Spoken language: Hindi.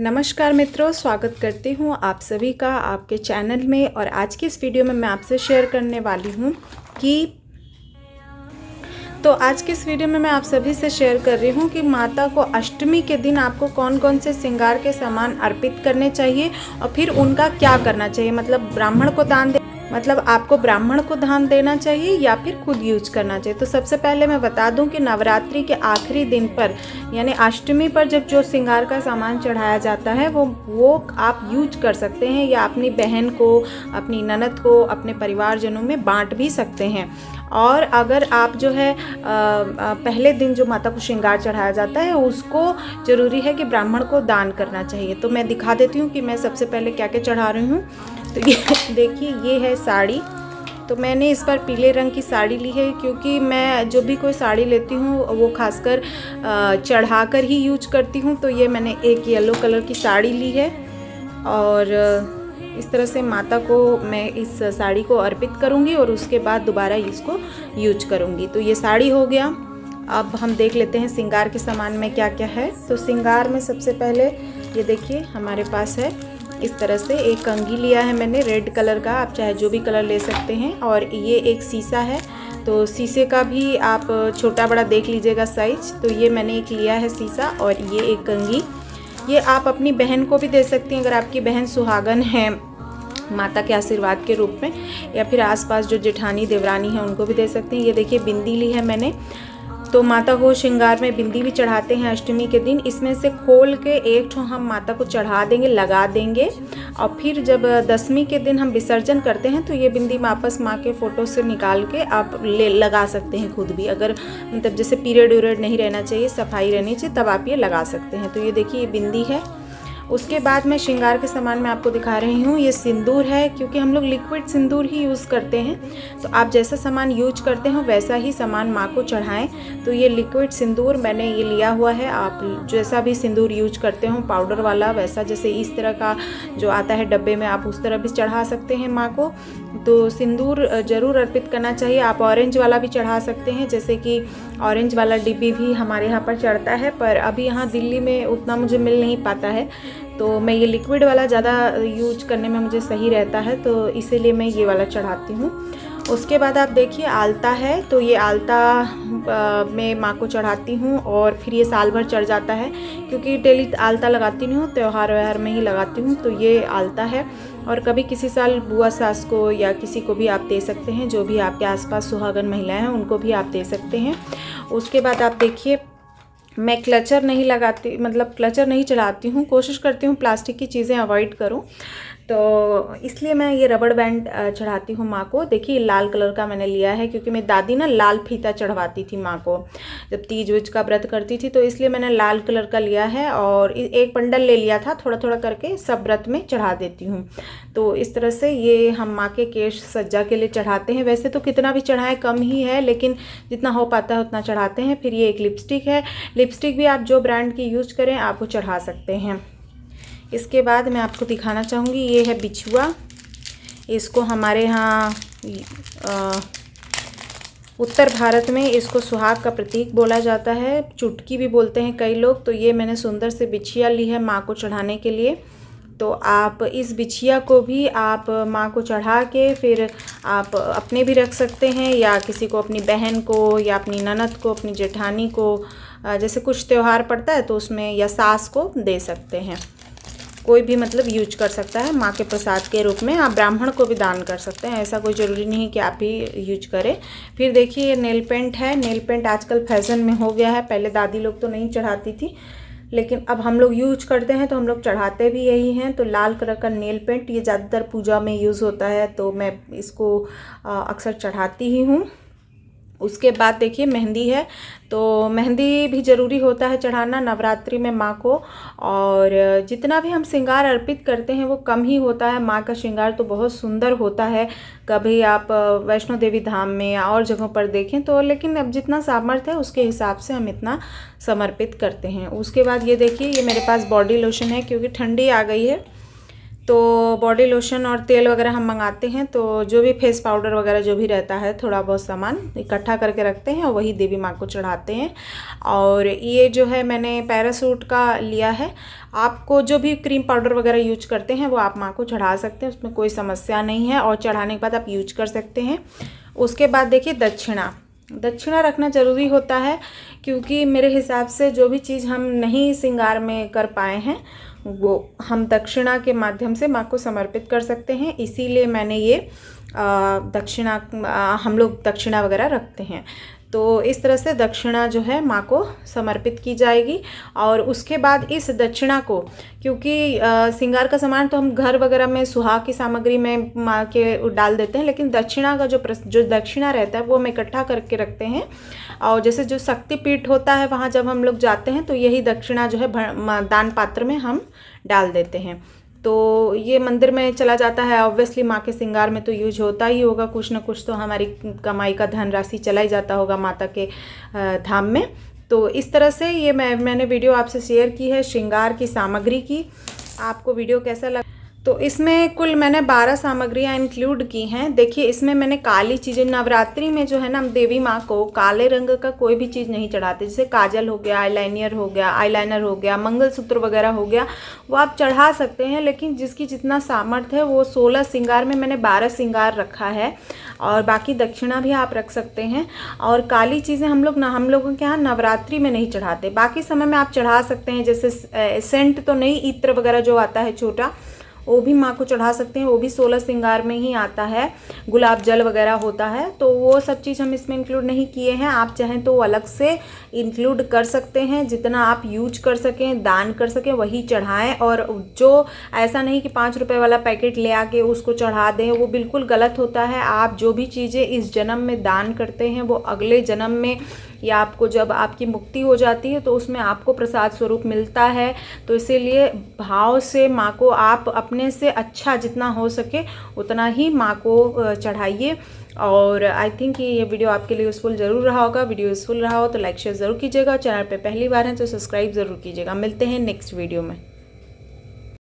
नमस्कार मित्रों, स्वागत करती हूँ आप सभी का आपके चैनल में। और आज की इस वीडियो में मैं आपसे शेयर करने वाली हूँ कि आज की इस वीडियो में मैं आप सभी से शेयर कर रही हूँ कि माता को अष्टमी के दिन आपको कौन कौन से श्रृंगार के सामान अर्पित करने चाहिए और फिर उनका क्या करना चाहिए। मतलब आपको ब्राह्मण को दान देना चाहिए या फिर खुद यूज करना चाहिए। तो सबसे पहले मैं बता दूं कि नवरात्रि के आखिरी दिन पर यानी अष्टमी पर जब जो श्रृंगार का सामान चढ़ाया जाता है वो आप यूज कर सकते हैं या अपनी बहन को, अपनी ननद को, अपने परिवारजनों में बांट भी सकते हैं। और अगर आप जो है पहले दिन जो माता को श्रृंगार चढ़ाया जाता है उसको ज़रूरी है कि ब्राह्मण को दान करना चाहिए। तो मैं दिखा देती हूँ कि मैं सबसे पहले क्या क्या चढ़ा रही हूँ। तो ये देखिए, ये है साड़ी। तो मैंने इस बार पीले रंग की साड़ी ली है क्योंकि मैं जो भी कोई साड़ी लेती हूँ वो खासकर चढ़ाकर ही यूज करती हूँ। तो ये मैंने एक येलो कलर की साड़ी ली है और इस तरह से माता को मैं इस साड़ी को अर्पित करूँगी और उसके बाद दोबारा इसको यूज करूँगी। तो ये साड़ी हो गया। अब हम देख लेते हैं श्रृंगार के सामान में क्या क्या है। तो श्रृंगार में सबसे पहले ये देखिए हमारे पास है इस तरह से एक कंघी लिया है मैंने रेड कलर का, आप चाहे जो भी कलर ले सकते हैं। और ये एक शीशा है, तो शीशे का भी आप छोटा बड़ा देख लीजिएगा साइज। तो ये मैंने एक लिया है शीशा और ये एक कंघी। ये आप अपनी बहन को भी दे सकती हैं अगर आपकी बहन सुहागन है माता के आशीर्वाद के रूप में, या फिर आसपास जो जेठानी देवरानी है उनको भी दे सकते हैं। ये देखिए बिंदी ली है मैंने। तो माता को श्रृंगार में बिंदी भी चढ़ाते हैं अष्टमी के दिन। इसमें से खोल के एक ठो हम माता को चढ़ा देंगे, लगा देंगे। और फिर जब दशमी के दिन हम विसर्जन करते हैं तो ये बिंदी वापस माँ के फ़ोटो से निकाल के आप लगा सकते हैं खुद भी। अगर मतलब जैसे पीरियड व्यूरियड नहीं रहना चाहिए, सफाई रहनी चाहिए, तब आप ये लगा सकते हैं। तो ये देखिए ये बिंदी है। उसके बाद मैं श्रृंगार के सामान में आपको दिखा रही हूँ। ये सिंदूर है क्योंकि हम लोग लिक्विड सिंदूर ही यूज़ करते हैं। तो आप जैसा सामान यूज करते हो वैसा ही सामान माँ को चढ़ाएं। तो ये लिक्विड सिंदूर मैंने ये लिया हुआ है। आप जैसा भी सिंदूर यूज करते हो, पाउडर वाला वैसा, जैसे इस तरह का जो आता है डब्बे में, आप उस तरह भी चढ़ा सकते हैं माँ को। तो सिंदूर ज़रूर अर्पित करना चाहिए। आप ऑरेंज वाला भी चढ़ा सकते हैं, जैसे कि ऑरेंज वाला डिब्बी भी हमारे यहाँ पर चढ़ता है, पर अभी यहाँ दिल्ली में उतना मुझे मिल नहीं पाता है। तो मैं ये लिक्विड वाला ज़्यादा यूज करने में मुझे सही रहता है, तो इसीलिए मैं ये वाला चढ़ाती हूँ। उसके बाद आप देखिए आलता है। तो ये आलता मैं माँ को चढ़ाती हूँ और फिर ये साल भर चढ़ जाता है क्योंकि डेली आलता लगाती नहीं हूँ, त्यौहार व्यवहार में ही लगाती हूँ। तो ये आलता है और कभी किसी साल बुआ सास को या किसी को भी आप दे सकते हैं, जो भी आपके आसपास सुहागन महिलाएं हैं उनको भी आप दे सकते हैं। उसके बाद आप देखिए मैं क्लचर नहीं लगाती, मतलब क्लचर नहीं चढ़ाती हूँ, कोशिश करती हूँ प्लास्टिक की चीज़ें अवॉइड करूँ। तो इसलिए मैं ये रबड़ बैंड चढ़ाती हूँ माँ को। देखिए लाल कलर का मैंने लिया है क्योंकि मेरी दादी ना लाल फीता चढ़वाती थी माँ को जब तीज वीज का व्रत करती थी, तो इसलिए मैंने लाल कलर का लिया है और एक बंडल ले लिया था, थोड़ा थोड़ा करके सब व्रत में चढ़ा देती हूँ। तो इस तरह से ये हम माँ के केश सज्जा के लिए चढ़ाते हैं। वैसे तो कितना भी चढ़ाएं कम ही है, लेकिन जितना हो पाता है उतना चढ़ाते हैं। फिर ये एक लिपस्टिक है। लिपस्टिक भी आप जो ब्रांड की यूज करें आप वो चढ़ा सकते हैं। इसके बाद मैं आपको दिखाना चाहूँगी, ये है बिछुआ। इसको हमारे यहाँ उत्तर भारत में इसको सुहाग का प्रतीक बोला जाता है, चुटकी भी बोलते हैं कई लोग। तो ये मैंने सुंदर से बिछिया ली है माँ को चढ़ाने के लिए। तो आप इस बिछिया को भी आप माँ को चढ़ा के फिर आप अपने भी रख सकते हैं या किसी को, अपनी बहन को या अपनी ननद को, अपनी जेठानी को, जैसे कुछ त्यौहार पड़ता है तो उसमें, या सास को दे सकते हैं। कोई भी मतलब यूज कर सकता है माँ के प्रसाद के रूप में। आप ब्राह्मण को भी दान कर सकते हैं, ऐसा कोई ज़रूरी नहीं कि आप ही यूज करें। फिर देखिए ये नेल पेंट है। नेल पेंट आजकल फैशन में हो गया है, पहले दादी लोग तो नहीं चढ़ाती थी, लेकिन अब हम लोग यूज करते हैं तो हम लोग चढ़ाते भी यही हैं। तो लाल कलर का नेल पेंट ये ज़्यादातर पूजा में यूज़ होता है, तो मैं इसको अक्सर चढ़ाती ही हूँ। उसके बाद देखिए मेहंदी है। तो मेहंदी भी ज़रूरी होता है चढ़ाना नवरात्रि में माँ को। और जितना भी हम श्रृंगार अर्पित करते हैं वो कम ही होता है। माँ का श्रृंगार तो बहुत सुंदर होता है, कभी आप वैष्णो देवी धाम में या और जगहों पर देखें तो, लेकिन अब जितना सामर्थ्य है उसके हिसाब से हम इतना समर्पित करते हैं। उसके बाद ये देखिए ये मेरे पास बॉडी लोशन है क्योंकि ठंडी आ गई है तो बॉडी लोशन और तेल वगैरह हम मंगाते हैं, तो जो भी फेस पाउडर वगैरह जो भी रहता है थोड़ा बहुत सामान इकट्ठा करके रखते हैं और वही देवी माँ को चढ़ाते हैं। और ये जो है मैंने पैरासूट का लिया है। आपको जो भी क्रीम पाउडर वगैरह यूज करते हैं वो आप माँ को चढ़ा सकते हैं, उसमें कोई समस्या नहीं है, और चढ़ाने के बाद आप यूज कर सकते हैं। उसके बाद देखिए दक्षिणा रखना ज़रूरी होता है, क्योंकि मेरे हिसाब से जो भी चीज़ हम नहीं श्रृंगार में कर पाए हैं वो हम दक्षिणा के माध्यम से माँ को समर्पित कर सकते हैं। इसीलिए मैंने ये हम लोग दक्षिणा वगैरह रखते हैं। तो इस तरह से दक्षिणा जो है माँ को समर्पित की जाएगी। और उसके बाद इस दक्षिणा को, क्योंकि श्रृंगार का सामान तो हम घर वगैरह में सुहाग की सामग्री में माँ के डाल देते हैं, लेकिन दक्षिणा का जो दक्षिणा रहता है वो हम इकट्ठा करके रखते हैं। और जैसे जो शक्तिपीठ होता है वहाँ जब हम लोग जाते हैं तो यही दक्षिणा जो है दान पात्र में हम डाल देते हैं। तो ये मंदिर में चला जाता है, ऑब्वियसली माँ के श्रृंगार में तो यूज होता ही होगा, कुछ ना कुछ तो हमारी कमाई का धनराशि चला ही जाता होगा माता के धाम में। तो इस तरह से ये मैंने वीडियो आपसे शेयर की है श्रृंगार की सामग्री की। आपको वीडियो कैसा लगा? तो इसमें कुल मैंने 12 सामग्रियाँ इंक्लूड की हैं। देखिए इसमें मैंने काली चीज़ें, नवरात्रि में जो है ना हम देवी माँ को काले रंग का कोई भी चीज़ नहीं चढ़ाते, जैसे काजल हो गया, आईलाइनर हो गया, मंगलसूत्र वगैरह हो गया, वो आप चढ़ा सकते हैं, लेकिन जिसकी जितना सामर्थ्य है वो 16 श्रृंगार में मैंने 12 श्रृंगार रखा है, और बाकी दक्षिणा भी आप रख सकते हैं। और काली चीज़ें हम लोगों के यहाँ नवरात्रि में नहीं चढ़ाते, बाकी समय में आप चढ़ा सकते हैं। जैसे सेंट तो नहीं, इत्र वगैरह जो आता है छोटा, वो भी माँ को चढ़ा सकते हैं, वो भी 16 श्रृंगार में ही आता है। गुलाब जल वगैरह होता है, तो वो सब चीज़ हम इसमें इंक्लूड नहीं किए हैं। आप चाहें तो अलग से इंक्लूड कर सकते हैं, जितना आप यूज कर सकें, दान कर सकें वही चढ़ाएं। और जो ऐसा नहीं कि 5 रुपए वाला पैकेट ले आके उसको चढ़ा दें, वो बिल्कुल गलत होता है। आप जो भी चीज़ें इस जन्म में दान करते हैं वो अगले जन्म में, या आपको जब आपकी मुक्ति हो जाती है तो उसमें आपको प्रसाद स्वरूप मिलता है। तो इसीलिए भाव से माँ को आप अपने से अच्छा जितना हो सके उतना ही माँ को चढ़ाइए। और आई थिंक ये वीडियो आपके लिए यूज़फुल ज़रूर रहा होगा। वीडियो यूज़फुल रहा हो तो लाइक शेयर ज़रूर कीजिएगा, चैनल पे पहली बार हैं तो सब्सक्राइब ज़रूर कीजिएगा। मिलते हैं नेक्स्ट वीडियो में।